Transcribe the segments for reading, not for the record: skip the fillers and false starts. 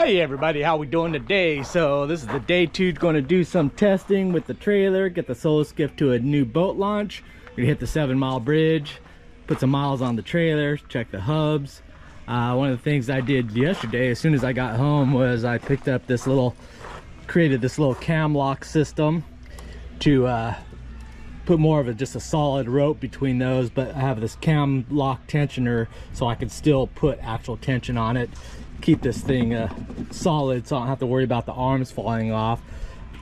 Hey everybody, how we doing today? So this is the day 2, going to do some testing with the trailer, get the solo skiff to a new boat launch. We're gonna hit the 7-mile bridge, put some miles on the trailer, check the hubs. One of the things I did yesterday as soon as I got home was I picked up this created this little cam lock system to put more of just a solid rope between those, but I have this cam lock tensioner so I can still put actual tension on it, keep this thing solid so I don't have to worry about the arms falling off.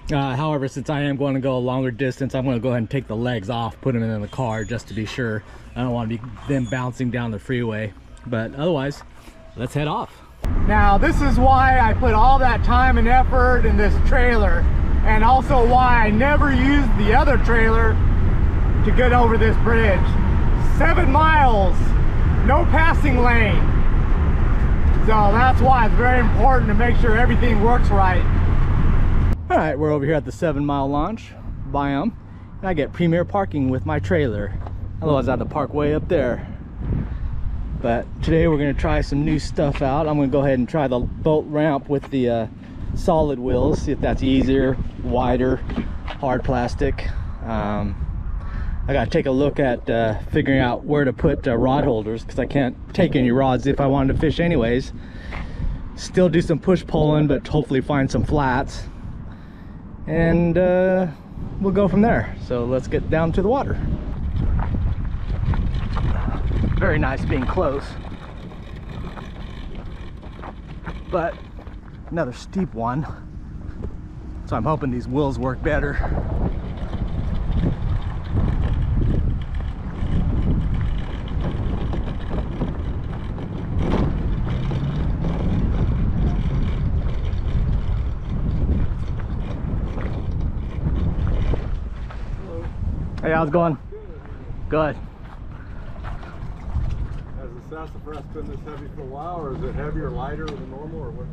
However, since I am going to go a longer distance, I'm going to go ahead and take the legs off, put them in the car just to be sure. I don't want to be them bouncing down the freeway, but otherwise let's head off. Now this is why I put all that time and effort in this trailer, and also why I never used the other trailer to get over this bridge. 7 miles, no passing lane. So that's why it's very important to make sure everything works right. All right, we're over here at the 7-mile launch biome, and I get premier parking with my trailer. Otherwise I have to park way up there. But today we're gonna try some new stuff out. I'm gonna go ahead and try the boat ramp with the solid wheels, see if that's easier, wider, hard plastic. I gotta take a look at figuring out where to put rod holders, because I can't take any rods if I wanted to fish anyways. Still do some push pulling, but hopefully find some flats, and we'll go from there. So let's get down to the water. Very nice being close, but another steep one, so I'm hoping these wheels work better. Hey, how's it going? Good. Has the sassafras been this heavy for a while, or is it heavier or lighter than normal, or what?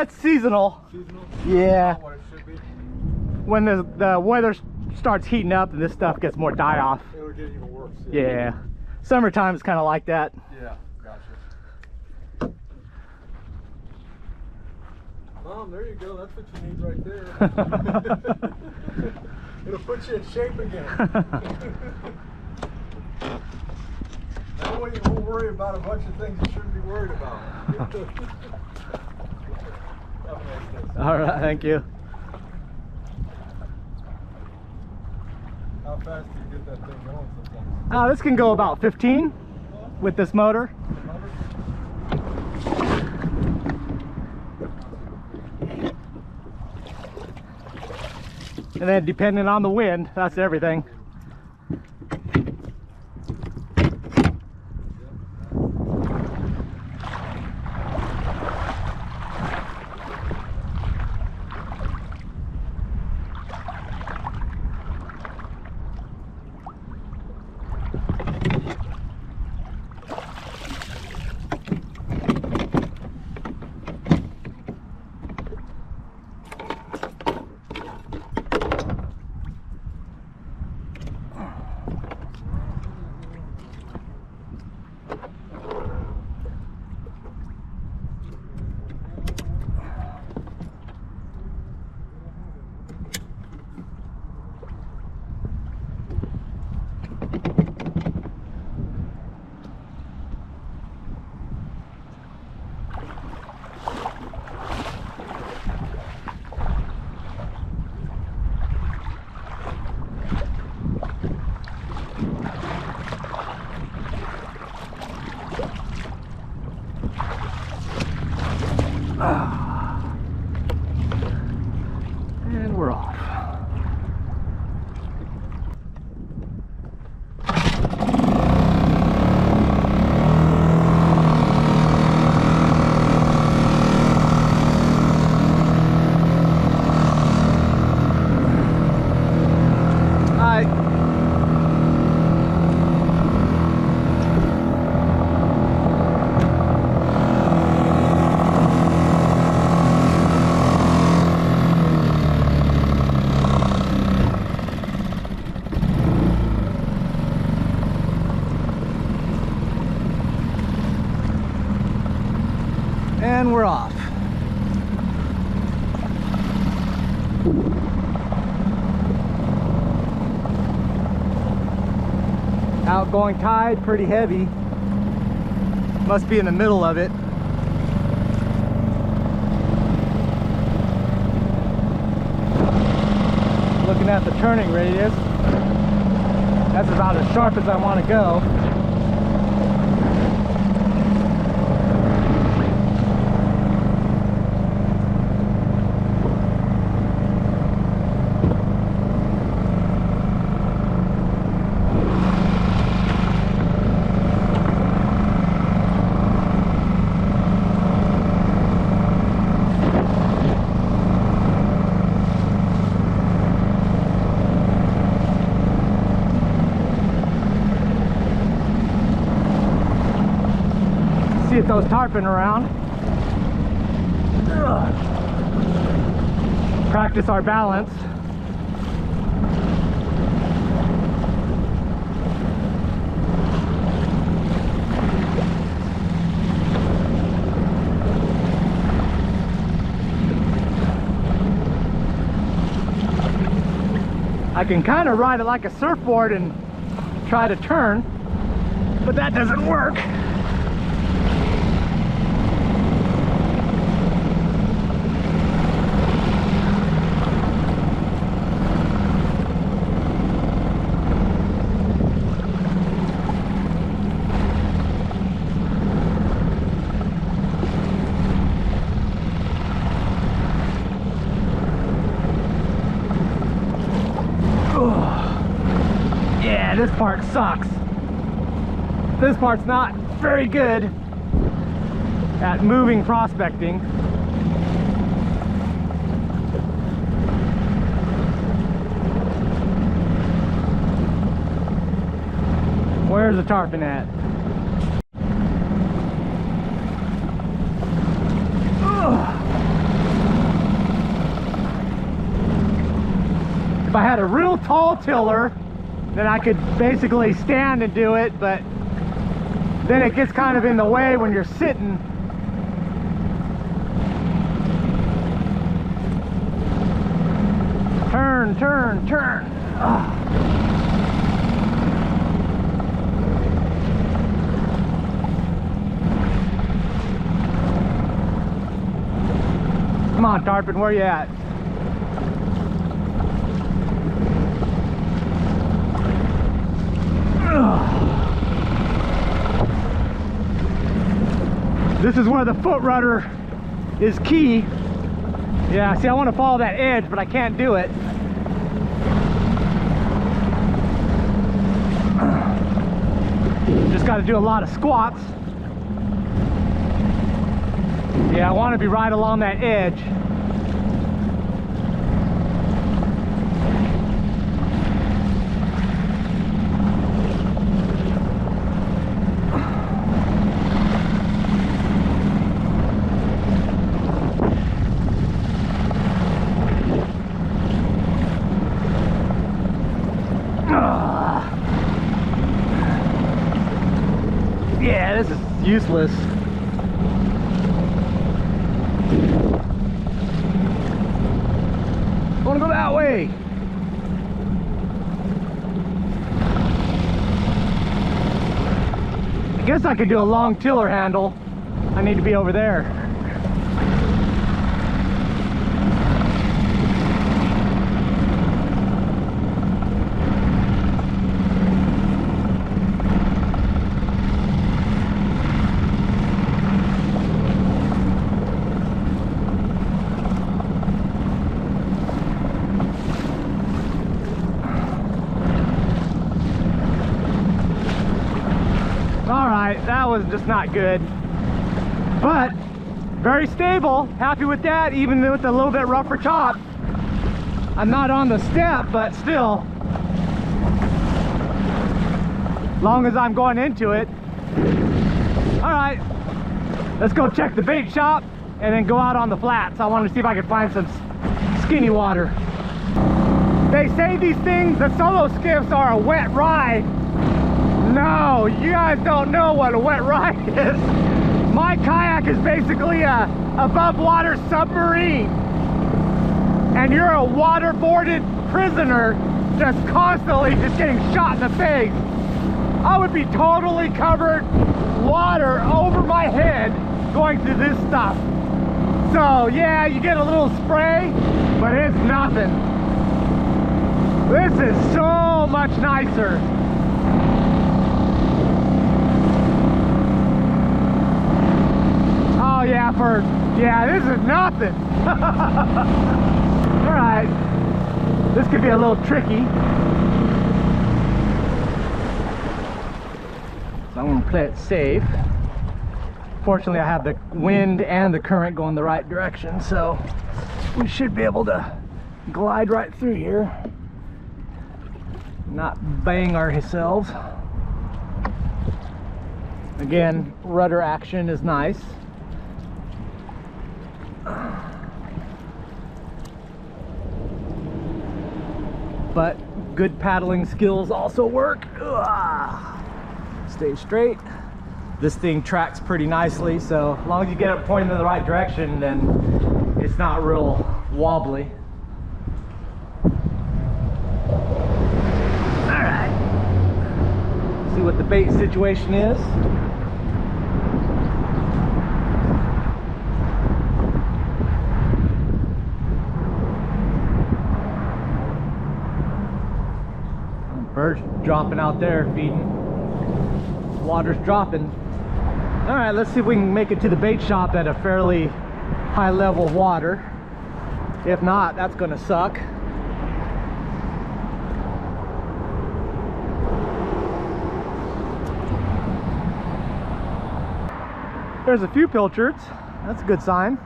It's seasonal. Seasonal? Yeah. What it should be? When the weather starts heating up and this stuff gets more die off. It'll get even worse. Yeah. Summertime is kind of like that. Yeah, gotcha. Mom, there you go. That's what you need right there. It'll put you in shape again. That way you won't worry about a bunch of things you shouldn't be worried about. Have a nice day. All right, thank you. How fast do you get that thing going sometimes? This can go about 15 with this motor. And then depending on the wind, that's everything. And we're off. Outgoing tide, pretty heavy. Must be in the middle of it. Looking at the turning radius, that's about as sharp as I want to go. See if those tarpon around. Ugh. Practice our balance. I can kind of ride it like a surfboard and try to turn, but that doesn't work. Yeah, this part sucks. This part's not very good at moving prospecting. Where's the tarpon at? Ugh. If I had a real tall tiller, then I could basically stand and do it, but then it gets kind of in the way when you're sitting. Turn, turn, turn. Ugh. Come on, tarpon, where you at? This is where the foot rudder is key. Yeah, see, I want to follow that edge, but I can't do it. Just got to do a lot of squats. Yeah, I want to be right along that edge. Yeah, this is useless. I want to go that way. I guess I could do a long tiller handle. I need to be over there. That was just not good, but very stable. Happy with that, even with a little bit rougher chop. I'm not on the step, but still, long as I'm going into it. All right, let's go check the bait shop and then go out on the flats. I want to see if I can find some skinny water. They say these things, the solo skiffs, are a wet ride. No, you guys don't know what a wet ride is. My kayak is basically a above water submarine. and you're a waterboarded prisoner just constantly just getting shot in the face, I would be totally covered water over my head going through this stuff. So yeah, you get a little spray, but it's nothing. This is so much nicer. Oh yeah, this is nothing. All right, this could be a little tricky. So I'm gonna play it safe. Fortunately, I have the wind and the current going the right direction, so we should be able to glide right through here, not bang ourselves. Again, rudder action is nice. But good paddling skills also work. Stay straight. This thing tracks pretty nicely, so as long as you get it pointing in the right direction, then it's not real wobbly. All right, see what the bait situation is. Bird's dropping out there feeding. Water's dropping. All right, let's see if we can make it to the bait shop at a fairly high level of water. If not, that's gonna suck. There's a few pilchards. That's a good sign.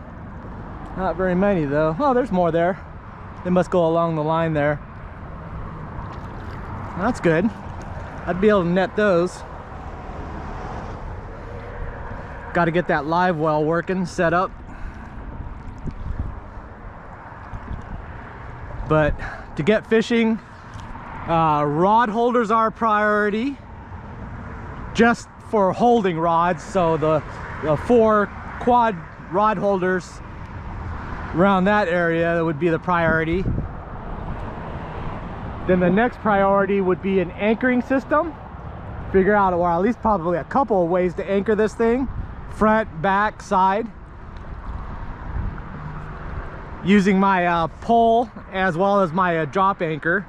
Not very many though. Oh, there's more there. They must go along the line there. That's good. I'd be able to net those. Got to get that live well working, set up. But to get fishing, rod holders are a priority. Just for holding rods, so the 4 quad rod holders around that area would be the priority. Then the next priority would be an anchoring system. Figure out, or at least probably a couple of ways to anchor this thing. Front, back, side. Using my pole as well as my drop anchor.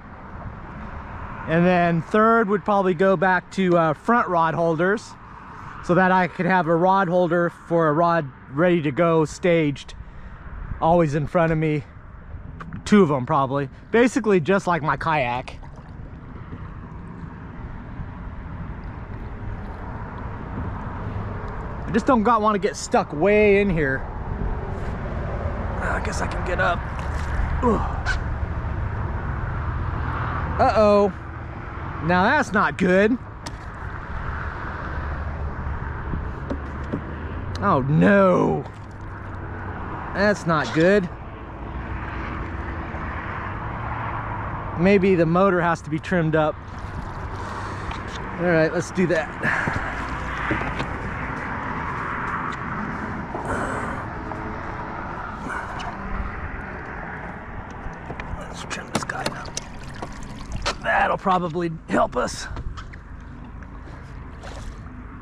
And then third would probably go back to front rod holders, so that I could have a rod holder for a rod ready to go, staged, always in front of me. 2 of them probably. Basically just like my kayak. I just don't want to get stuck way in here. I guess I can get up. Uh-oh. Now that's not good. Oh no. That's not good. Maybe the motor has to be trimmed up. All right, let's do that. Let's trim this guy up. That'll probably help us.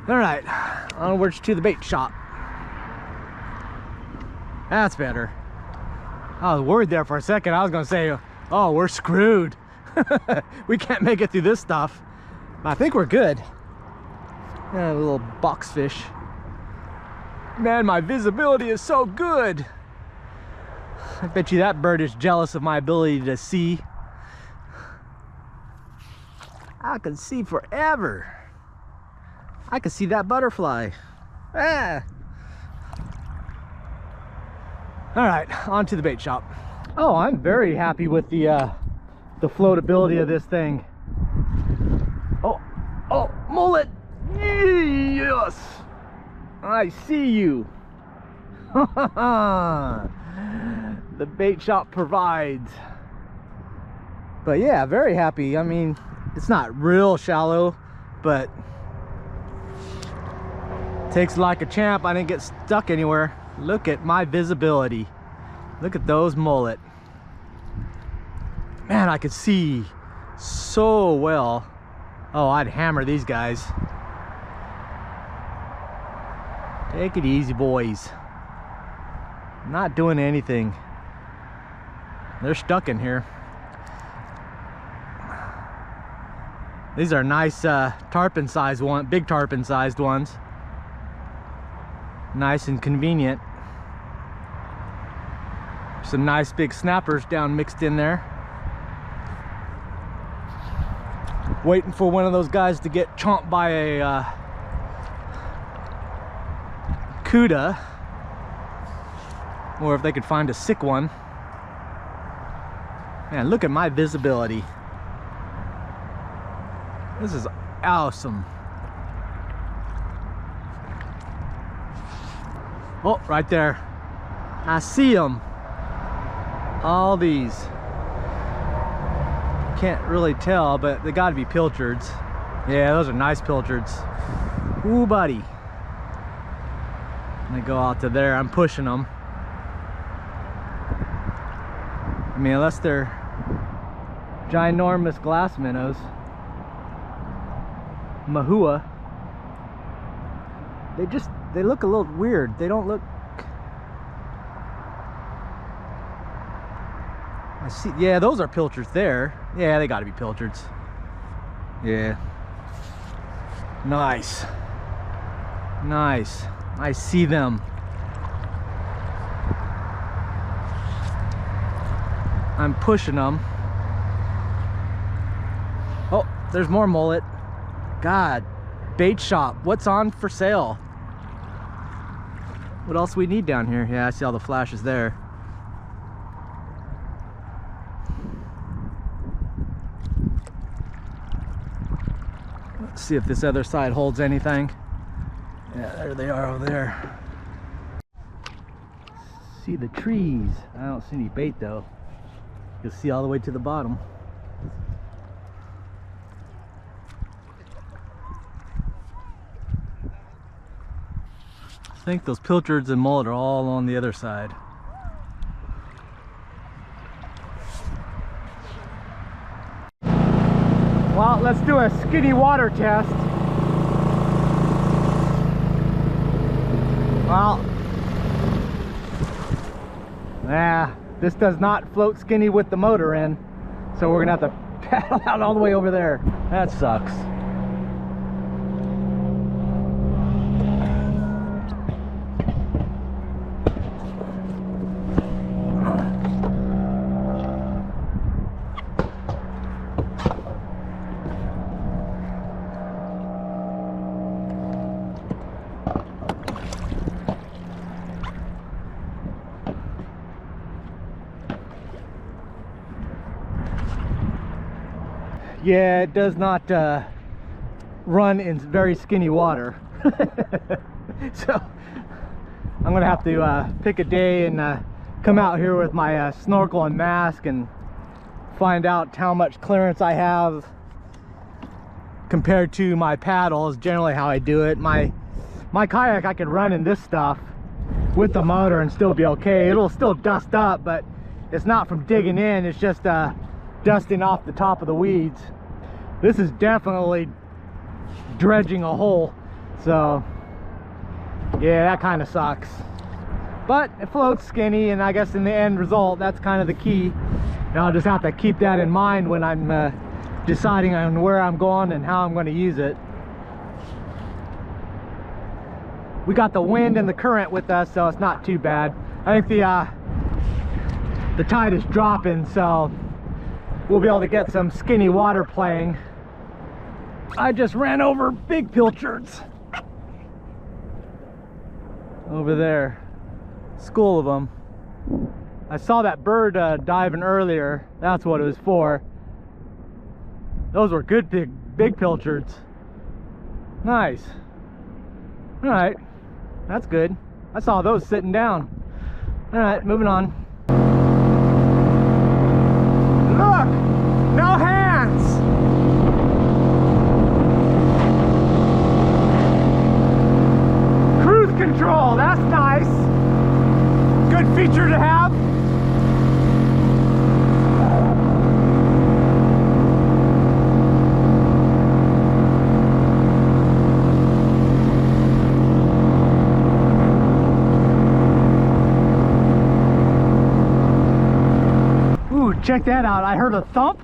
All right, onwards to the bait shop. That's better. I was worried there for a second. I was gonna say, oh, we're screwed. We can't make it through this stuff. But I think we're good. Yeah, a little boxfish. Man, my visibility is so good. I bet you that bird is jealous of my ability to see. I can see forever. I can see that butterfly. Ah. All right, on to the bait shop. Oh, I'm very happy with the floatability of this thing. Oh, mullet! Yes! I see you. The bait shop provides. But yeah, very happy. I mean, it's not real shallow, but takes like a champ. I didn't get stuck anywhere. Look at my visibility. Look at those mullet. Man, I could see so well. Oh, I'd hammer these guys. Take it easy, boys. I'm not doing anything. They're stuck in here. These are nice tarpon sized ones, big tarpon sized ones. Nice and convenient. Some nice big snappers down mixed in there. Waiting for one of those guys to get chomped by a cuda, or if they could find a sick one. Man, look at my visibility. This is awesome. Oh, right there. I see them. All these. Can't really tell, but they got to be pilchards. Yeah, those are nice pilchards. Ooh, buddy. They go out to there. I'm pushing them. I mean, unless they're ginormous glass minnows. Mahua. They look a little weird. They don't look... I see, yeah, those are pilchards there. Yeah, they gotta be pilchards. Yeah. Nice. Nice. I see them. I'm pushing them. Oh, there's more mullet. God, bait shop. What's on for sale? What else we need down here? Yeah, I see all the flashes there. Let's see if this other side holds anything. Yeah, there they are over there. See the trees. I don't see any bait though. You'll see all the way to the bottom. I think those pilchards and mullet are all on the other side. Well, let's do a skinny water test. Well, this does not float skinny with the motor in, so we're gonna have to paddle out all the way over there. That sucks. Yeah, it does not run in very skinny water. So I'm gonna have to pick a day and come out here with my snorkel and mask and find out how much clearance I have compared to my paddle is generally how I do it. My kayak, I can run in this stuff with the motor and still be okay. It'll still dust up, but it's not from digging in, it's just dusting off the top of the weeds. This is definitely dredging a hole, so yeah, that kind of sucks. But it floats skinny, and I guess in the end result, that's kind of the key. And I'll just have to keep that in mind when I'm deciding on where I'm going and how I'm going to use it. We got the wind and the current with us, so it's not too bad. I think the tide is dropping, so we'll be able to get some skinny water playing. I just ran over big pilchards over there. School of them. I saw that bird diving earlier. That's what it was for. Those were good big pilchards. Nice. All right, that's good. I saw those sitting down. All right, moving on. Look, no hands. Cruise control, that's nice. Good feature to have. check that out. I heard a thump.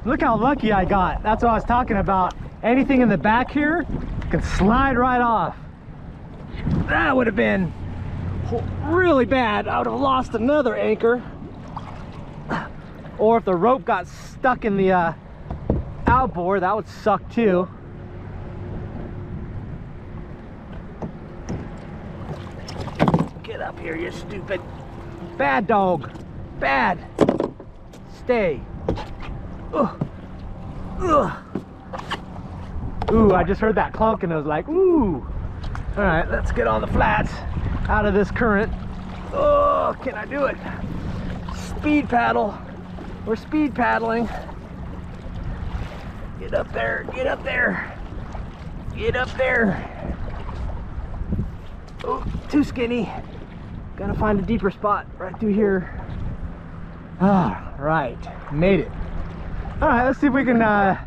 Look how lucky I got. That's what I was talking about. Anything in the back here can slide right off. That would have been really bad. I would have lost another anchor. Or if the rope got stuck in the outboard, that would suck too. Get up here, you stupid. Bad dog. Bad. Stay. Ugh. Ugh. Ooh, I just heard that clunk and I was like, ooh. All right, let's get on the flats out of this current. Oh, can I do it? Speed paddle. We're speed paddling. Get up there, get up there. Get up there. Oh, too skinny. Gotta find a deeper spot right through here. Ah, right, made it. All right, let's see if we can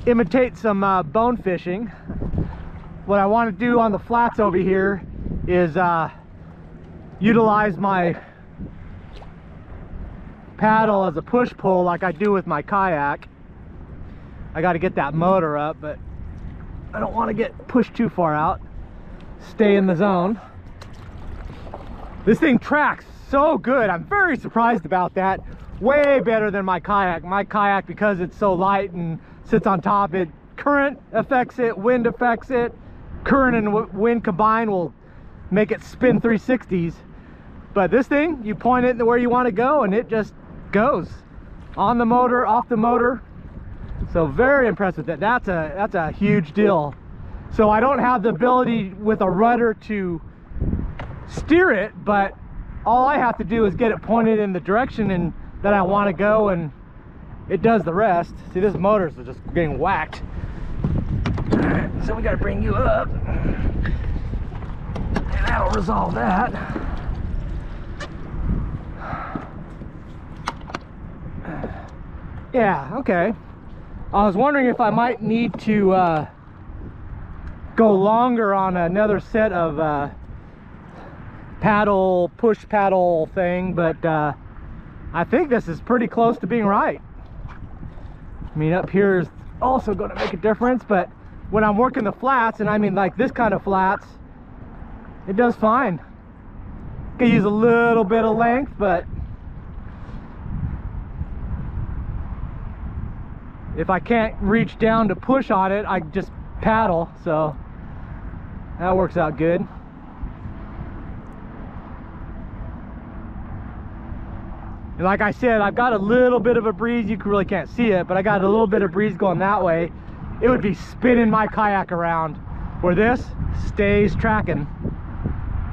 imitate some bone fishing. What I want to do on the flats over here is utilize my paddle as a push-pull like I do with my kayak. I got to get that motor up, but I don't want to get pushed too far out. Stay in the zone. This thing tracks so good. I'm very surprised about that. Way better than my kayak. My kayak, because it's so light and sits on top, it current affects it, wind affects it. Current and wind combined will make it spin 360s. But this thing, you point it where you want to go and it just goes. On the motor, off the motor. So very impressed with it. That's a huge deal. So I don't have the ability with a rudder to steer it, but all I have to do is get it pointed in the direction that I want to go, and it does the rest. See, this motor's just getting whacked. Alright, so we got to bring you up, and that'll resolve that. Yeah, okay. I was wondering if I might need to go longer on another set of push paddle thing, but I think this is pretty close to being right. I mean, up here is also going to make a difference, but when I'm working the flats, and I mean like this kind of flats, it does fine. Could use a little bit of length, but if I can't reach down to push on it, I just paddle, so that works out good. And like I said, I've got a little bit of a breeze. You really can't see it, but I got a little bit of breeze going that way. It would be spinning my kayak around, where this stays tracking.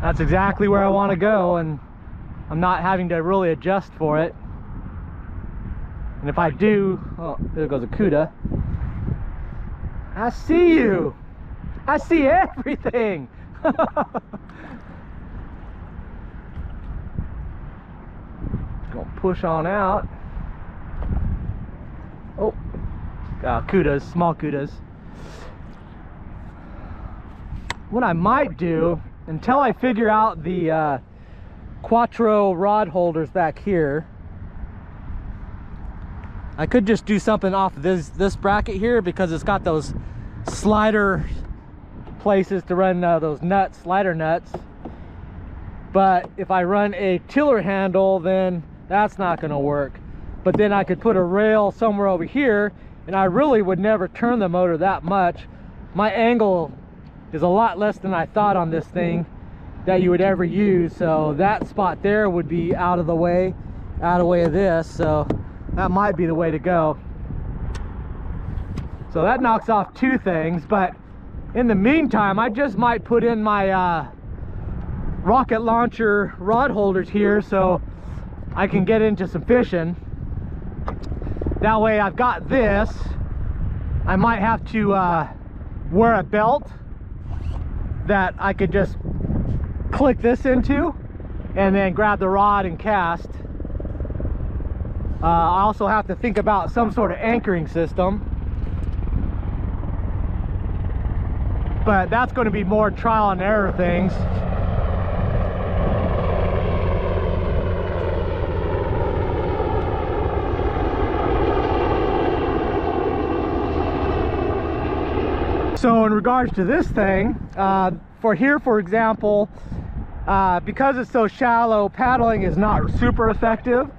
That's exactly where I want to go, and I'm not having to really adjust for it. And if I do, oh, there goes a cuda. I see you. I see everything. Gonna push on out. Oh, cudas, small cudas. What I might do, until I figure out the Quattro rod holders back here, I could just do something off of this bracket here, because it's got those slider places to run those nuts, slider nuts. But if I run a tiller handle, then that's not going to work. But then I could put a rail somewhere over here, and I really would never turn the motor that much. My angle is a lot less than I thought on this thing that you would ever use, so that spot there would be out of the way of this, so that might be the way to go. So that knocks off two things, but in the meantime, I just might put in my rocket launcher rod holders here so I can get into some fishing. That way I've got this. I might have to wear a belt that I could just click this into and then grab the rod and cast. I also have to think about some sort of anchoring system, but that's going to be more trial and error things. So in regards to this thing, for here, for example, because it's so shallow, paddling is not super effective.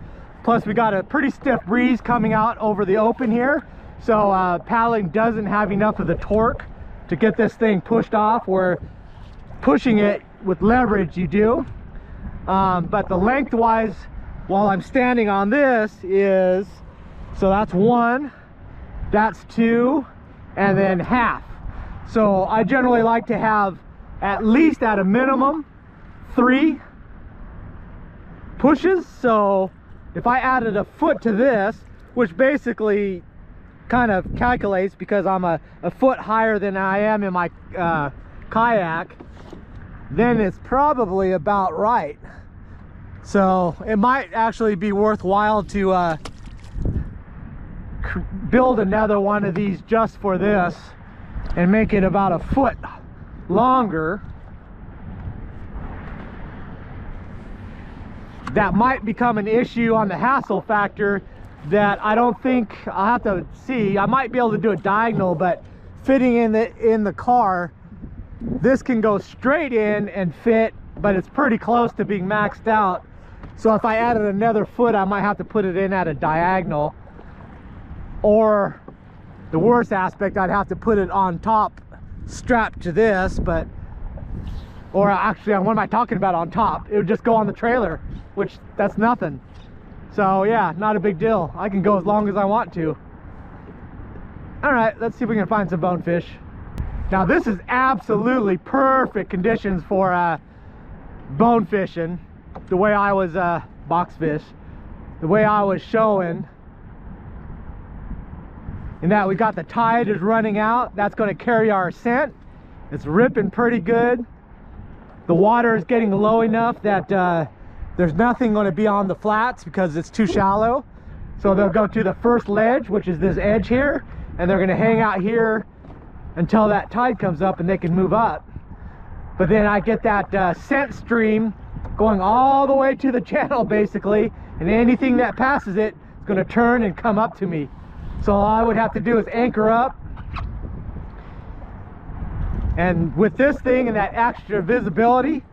Plus we got a pretty stiff breeze coming out over the open here. So paddling doesn't have enough of the torque to get this thing pushed off, where pushing it with leverage you do. But the lengthwise, while I'm standing on this, is, so that's 1, that's 2, and then half. So I generally like to have at least, at a minimum, 3 pushes. So if I added a foot to this, which basically kind of calculates because I'm a foot higher than I am in my kayak, then it's probably about right. So it might actually be worthwhile to build another one of these just for this and make it about a foot longer. That might become an issue on the hassle factor that I don't think I'll have to see. I might be able to do a diagonal, but fitting in the car, this can go straight in and fit, but it's pretty close to being maxed out. So if I added another foot, I might have to put it in at a diagonal, or the worst aspect, I'd have to put it on top strapped to this. But, or actually, what am I talking about on top? It would just go on the trailer, which that's nothing. So yeah, not a big deal. I can go as long as I want to. All right, let's see if we can find some bonefish. Now this is absolutely perfect conditions for bone fishing. The way I was box fish, the way I was showing, in that we got the tide is running out. That's going to carry our scent. It's ripping pretty good. The water is getting low enough that there's nothing going to be on the flats because it's too shallow. So they'll go to the first ledge, which is this edge here, and they're going to hang out here until that tide comes up and they can move up. But then I get that scent stream going all the way to the channel basically, and anything that passes it is going to turn and come up to me. So all I would have to do is anchor up, and with this thing and that extra visibility,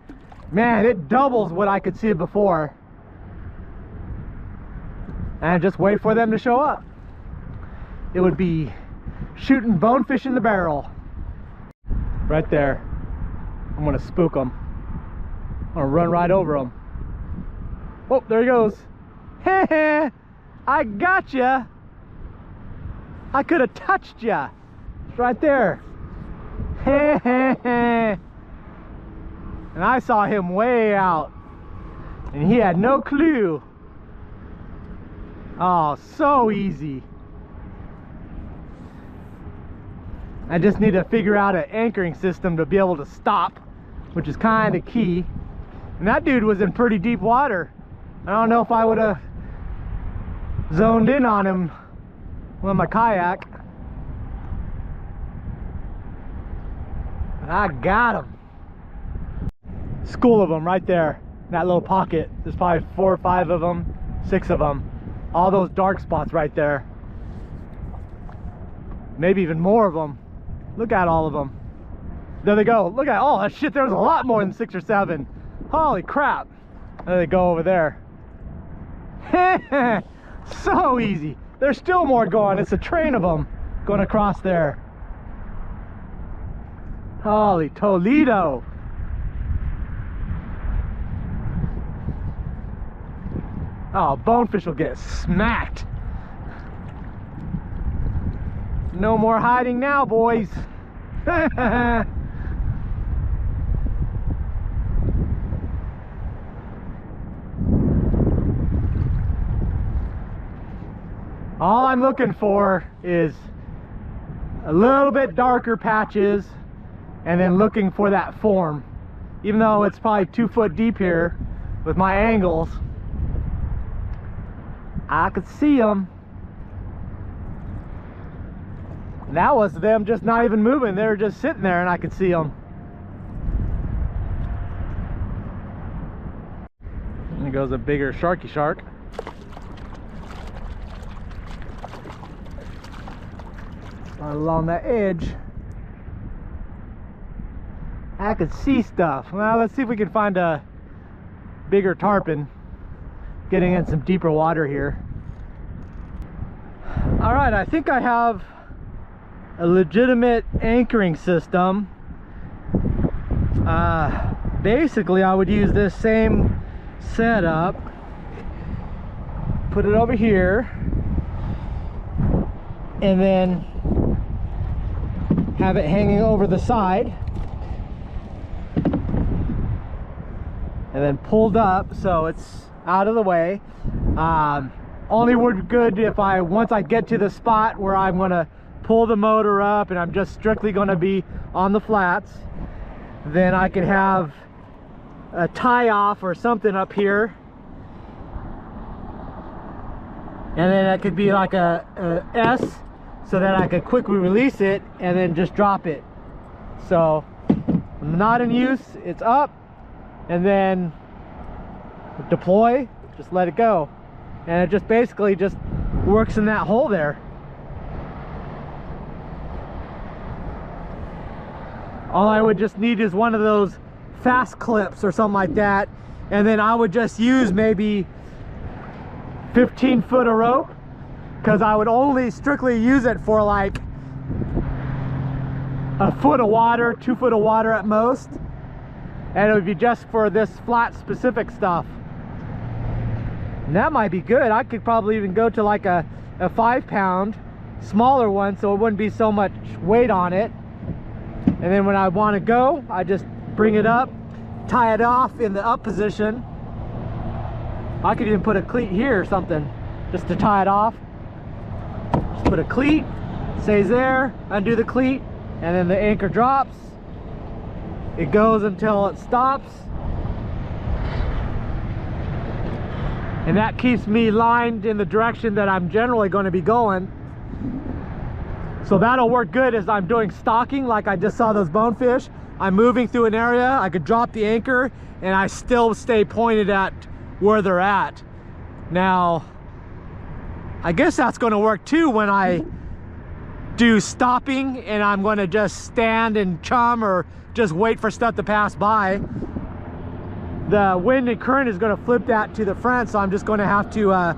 man, it doubles what I could see before. And just wait for them to show up. It would be shooting bonefish in the barrel. Right there. I'm gonna spook them. I'm gonna run right over them. Oh, there he goes. Hey, I got ya. I could have touched ya. It's right there. And I saw him way out, and he had no clue. Oh, so easy. I just need to figure out an anchoring system to be able to stop, which is kind of key. And that dude was in pretty deep water. I don't know if I would have zoned in on him with my kayak. But I got him. School of them right there, that little pocket. There's probably 4 or 5 of them, 6 of them. All those dark spots right there. Maybe even more of them. Look at all of them. There they go. Look at, oh shit, there's a lot more than 6 or 7. Holy crap. There they go over there. So easy. There's still more going. It's a train of them going across there. Holy Toledo. Oh, bonefish will get smacked. No more hiding now, boys. All I'm looking for is a little bit darker patches, and then looking for that form. Even though it's probably 2 foot deep here with my angles, I could see them. That was them just not even moving. They were just sitting there and I could see them. And there goes a bigger sharky shark. Right along that edge. I could see stuff. Well, let's see if we can find a bigger tarpon. Getting in some deeper water here. All right, I think I have a legitimate anchoring system. Basically, I would use this same setup. Put it over here. And then have it hanging over the side. And then pulled up so it's out of the way. Only would be good if once I get to the spot where I'm going to pull the motor up and I'm just strictly going to be on the flats, then I could have a tie off or something up here, and then it could be like a S, so that I could quickly release it and then just drop it. So not in use, it's up, and then deploy, just let it go, and it just basically just works in that hole there. All I would just need is one of those fast clips or something like that, and then I would just use maybe 15 foot of rope, because I would only strictly use it for like a foot of water, 2 foot of water at most, and it would be just for this flat specific stuff. And that might be good. I could probably even go to like a 5 pound smaller one, so it wouldn't be so much weight on it. And then when I want to go, I just bring it up, tie it off in the up position. I could even put a cleat here or something just to tie it off. Just put a cleat, stays there, undo the cleat, and then the anchor drops. It goes until it stops. And that keeps me lined in the direction that I'm generally going to be going. So that'll work good as I'm doing stalking, like I just saw those bonefish. I'm moving through an area, I could drop the anchor and I still stay pointed at where they're at. Now, I guess that's going to work too when I do stopping and I'm going to just stand and chum or just wait for stuff to pass by. The wind and current is going to flip that to the front, so I'm just going to have to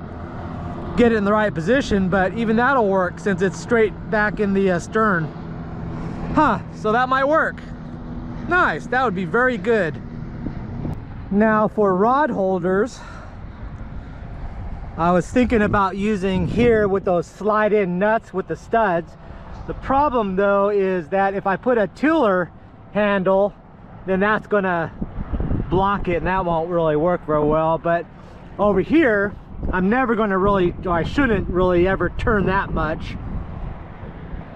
get it in the right position, but even that'll work since it's straight back in the stern. So that might work. Nice, that would be very good. Now for rod holders, I was thinking about using here with those slide in nuts with the studs. The problem though is that if I put a tiller handle, then that's gonna block it and that won't really work very well. But over here, I'm never going to really, or I shouldn't really ever turn that much.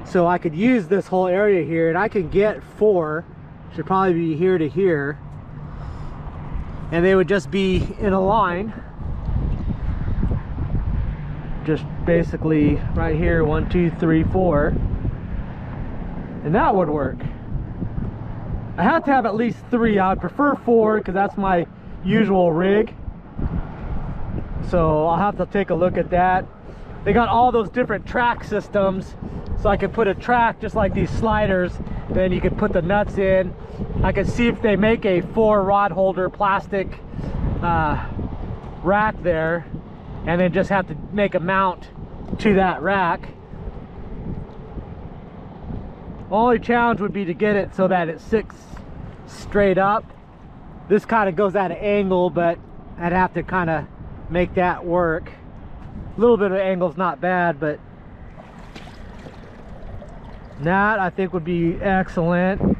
So I could use this whole area here, and I can get 4, should probably be here to here, and they would just be in a line, just basically right here, 1 2 3 4, and that would work. I have to have at least 3. I would prefer 4 because that's my usual rig. So I'll have to take a look at that. They got all those different track systems, so I could put a track just like these sliders, then you could put the nuts in. I could see if they make a 4 rod holder plastic rack there, and then just have to make a mount to that rack. Only challenge would be to get it so that it sits straight up. This kind of goes at an angle, but I'd have to kind of make that work. A little bit of angle's not bad, but that I think would be excellent.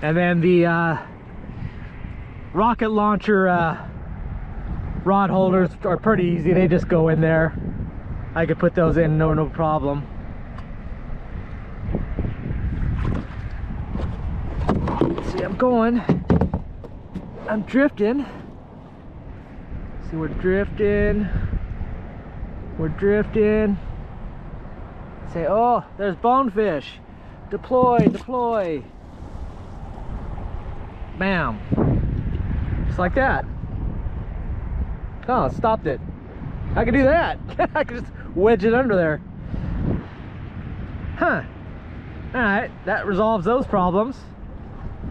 And then the rocket launcher rod holders are pretty easy. They just go in there. I could put those in no problem. See, I'm going. I'm drifting. See, we're drifting. We're drifting. Say, oh, there's bonefish. Deploy, deploy. Bam. Just like that. Oh, it stopped it. I can do that. I can just wedge it under there. Huh. Alright, that resolves those problems.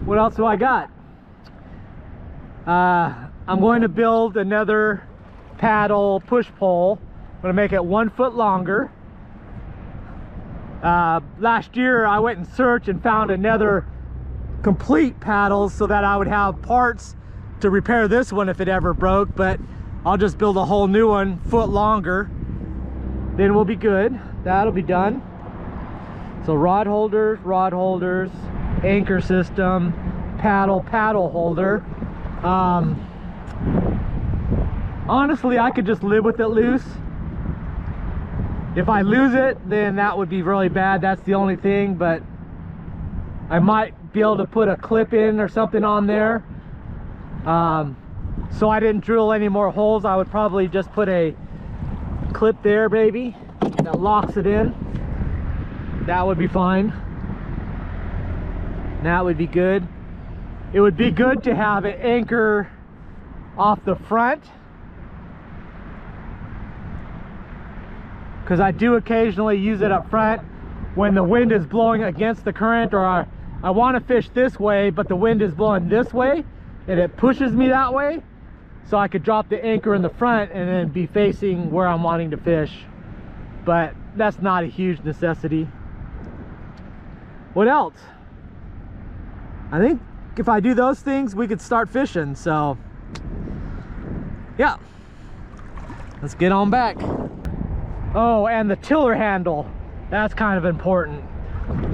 what else do I got? I'm going to build another paddle push pole. I'm going to make it 1 foot longer. Last year I went and searched and found another complete paddles so that I would have parts to repair this one if it ever broke, but I'll just build a whole new one, foot longer, then we'll be good. That'll be done. So rod holders, anchor system, paddle holder. Honestly, I could just live with it loose. If I lose it, then that would be really bad. That's the only thing, but I might be able to put a clip in or something on there. So I didn't drill any more holes. I would probably just put a clip there, baby, that locks it in. That would be fine. That would be good. It would be good to have an anchor off the front, because I do occasionally use it up front when the wind is blowing against the current, or I want to fish this way but the wind is blowing this way and it pushes me that way, so I could drop the anchor in the front and then be facing where I'm wanting to fish. But that's not a huge necessity. What else? I think if I do those things, we could start fishing. So yeah, let's get on back. Oh, and the tiller handle, that's kind of important.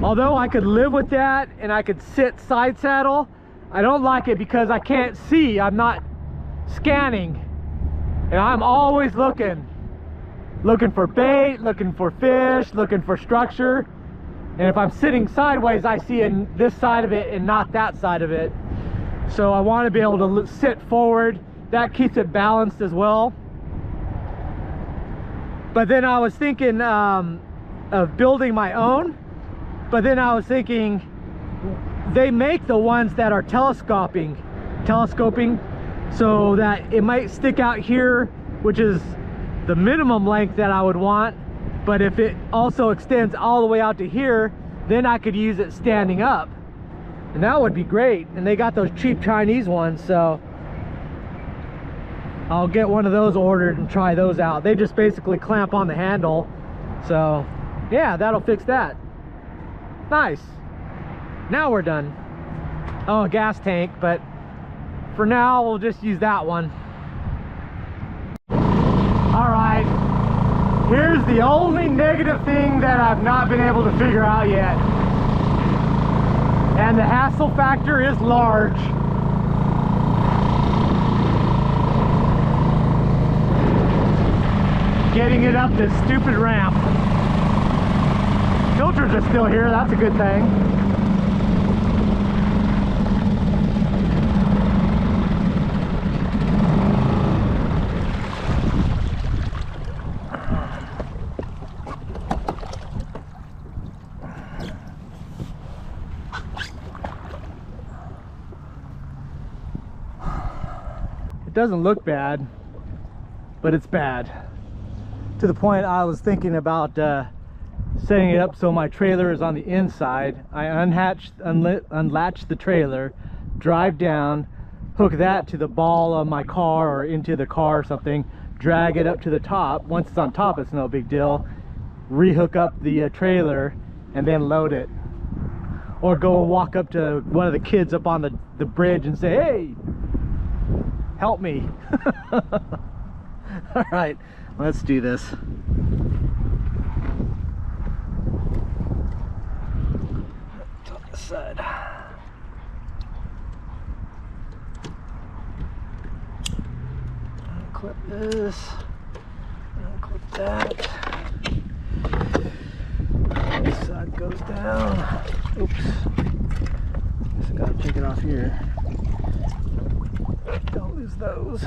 Although I could live with that and I could sit side saddle, I don't like it because I can't see. I'm not scanning, and I'm always looking for bait, looking for fish, looking for structure. And if I'm sitting sideways, I see in this side of it and not that side of it. So I want to be able to sit forward. That keeps it balanced as well. But then I was thinking of building my own. But then I was thinking, they make the ones that are telescoping, so that it might stick out here, which is the minimum length that I would want. But if it also extends all the way out to here, then I could use it standing up, and that would be great. And they got those cheap Chinese ones, so I'll get one of those ordered and try those out. They just basically clamp on the handle. So yeah, that'll fix that. Nice. Now we're done. Oh, a gas tank, but for now we'll just use that one. All right, here's the only negative thing that I've not been able to figure out yet, and the hassle factor is large. Getting it up this stupid ramp. Filters are still here, that's a good thing. It doesn't look bad, but it's bad. To the point I was thinking about setting it up so my trailer is on the inside. I unlatch the trailer, drive down, hook that to the ball of my car or into the car or something, drag it up to the top. Once it's on top, it's no big deal. Rehook up the trailer and then load it. Or go walk up to one of the kids up on the bridge and say, hey, help me. All right, let's do this. On this side. Unclip this. Unclip that. This side goes down. Oops. Guess I gotta take it off here. Don't lose those.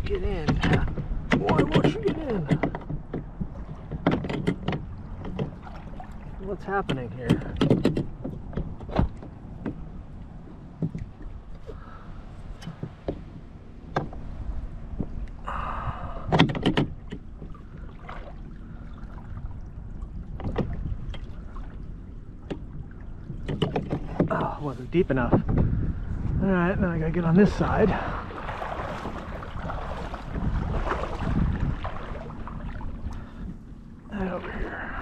Get in. Why won't you get in? What's happening here? wasn't deep enough. All right, now I gotta get on this side. And over here.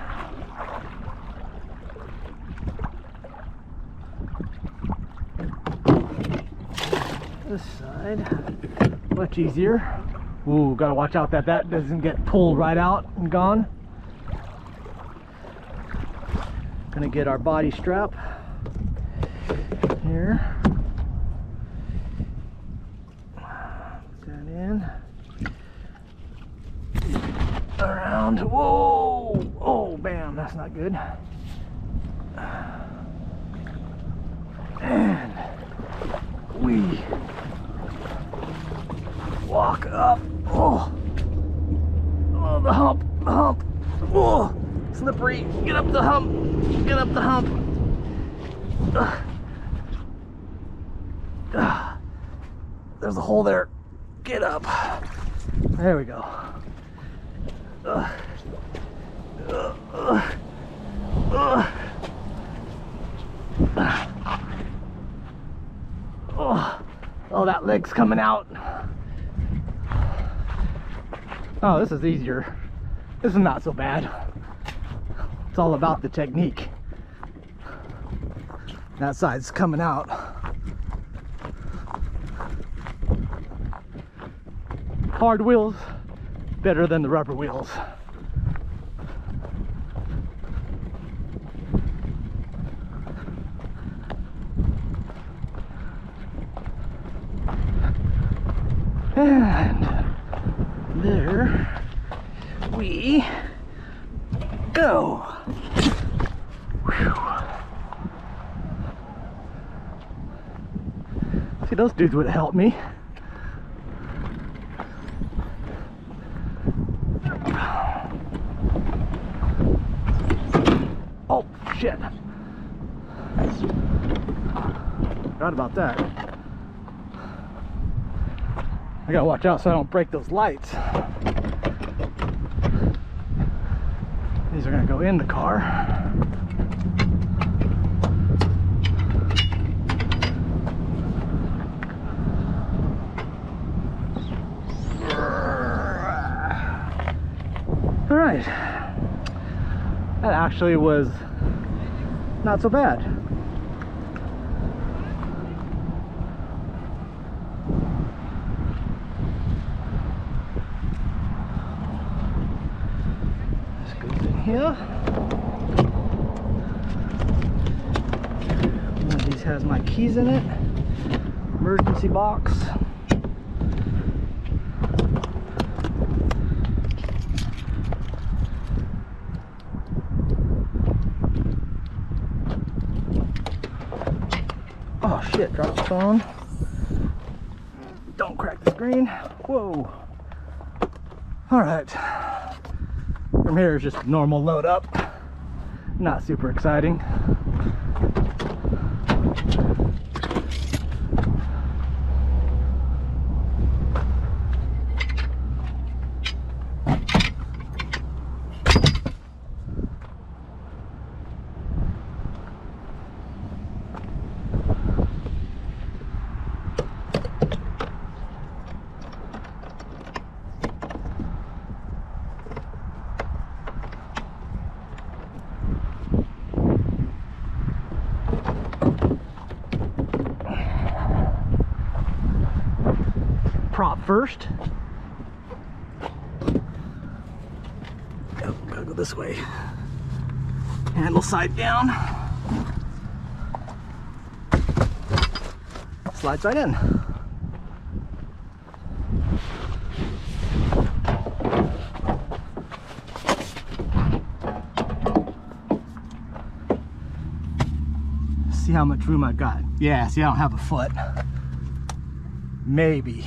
This side, much easier. Ooh, gotta watch out that that doesn't get pulled right out and gone. Gonna get our body strap here. Put that in. Around. Whoa! Oh, bam! That's not good. And we walk up. Oh, oh, the hump, the hump. Oh, slippery. Get up the hump. Get up the hump. There's a hole there. Get up. There we go. Oh, that leg's coming out. Oh, this is easier. This is not so bad. It's all about the technique. That side's coming out. Hard wheels, better than the rubber wheels. And there we go. Whew. See, those dudes would have helped me. Oh, shit. Forgot about that. I gotta watch out so I don't break those lights. These are gonna go in the car. All right. That actually was not so bad. Here. One of these has my keys in it. Emergency box. Oh shit, dropped the phone. Don't crack the screen. Whoa. All right. From here is just normal load up. Not super exciting. Prop first. Oh, gotta go this way. Handle side down. Slides right in. See how much room I've got. Yeah, see, I don't have a foot. Maybe.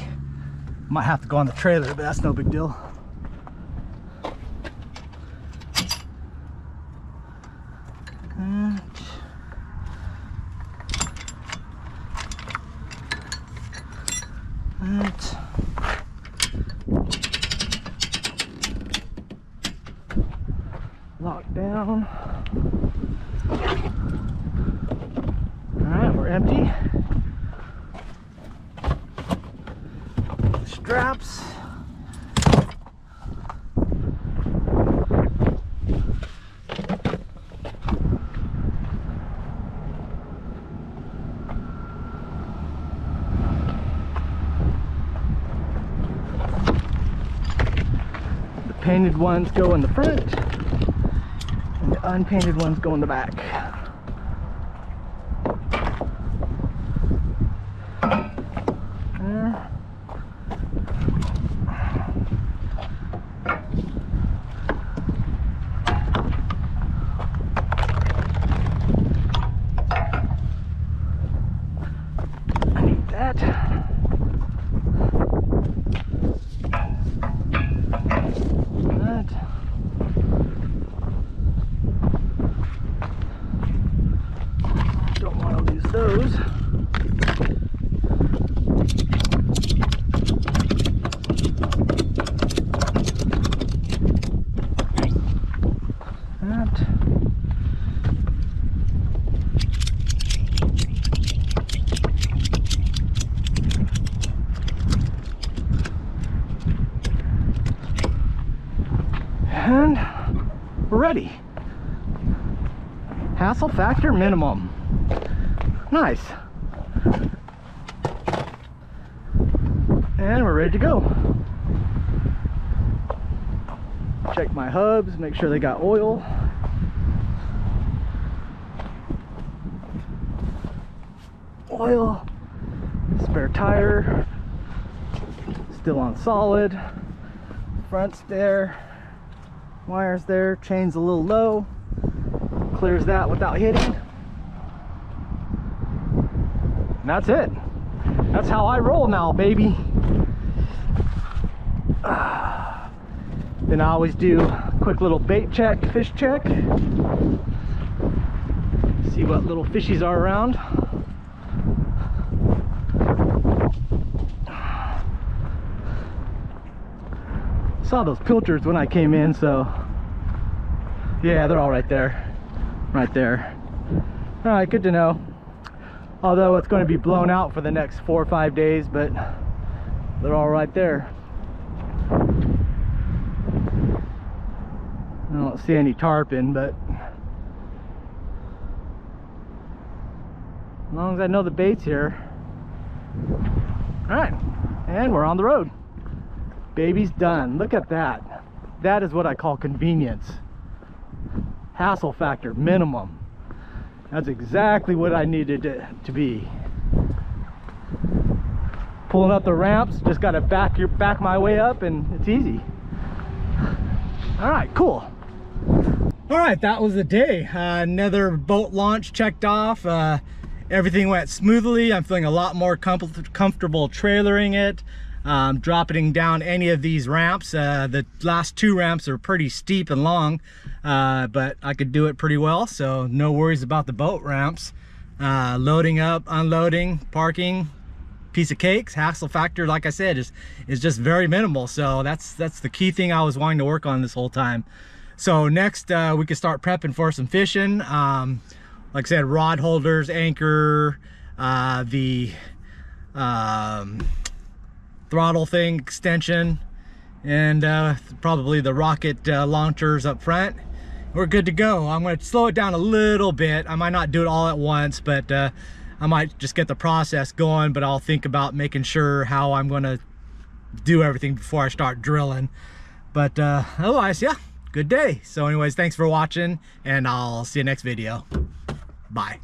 Might have to go on the trailer, but that's no big deal. Lock down. All right, we're painted ones go in the front, and the unpainted ones go in the back. There. I need that. Don't want to lose those. That. And we're ready. Hassle factor minimum. Nice. And we're ready to go. Check my hubs, make sure they got oil. Oil, spare tire, still on solid, front's there, wires there, chain's a little low, clears that without hitting. And that's it. That's how I roll now, baby. Then I always do a quick little bait check, fish check. See what little fishies are around. Saw those pilchards when I came in, so yeah, they're all right there. Right there. All right, good to know. Although it's going to be blown out for the next 4 or 5 days, but they're all right there. I don't see any tarpon, but as long as I know the bait's here. All right, and we're on the road. Baby's done. Look at that. That is what I call convenience. Hassle factor minimum. That's exactly what I needed it to be. Pulling up the ramps, just got to back my way up, and it's easy. All right, cool. All right, that was the day. Another boat launch checked off. Everything went smoothly. I'm feeling a lot more comfortable trailering it. Dropping down any of these ramps. The last 2 ramps are pretty steep and long, but I could do it pretty well, so no worries about the boat ramps. Loading up, unloading, parking, piece of cakes. Hassle factor, like I said, is just very minimal, so that's the key thing I was wanting to work on this whole time. So next we can start prepping for some fishing. Like I said, rod holders, anchor, the throttle thing, extension, and probably the rocket launchers up front. We're good to go. I'm going to slow it down a little bit. I might not do it all at once, but I might just get the process going, but I'll think about making sure how I'm going to do everything before I start drilling. But otherwise, yeah, good day. So anyways, thanks for watching, and I'll see you next video. Bye.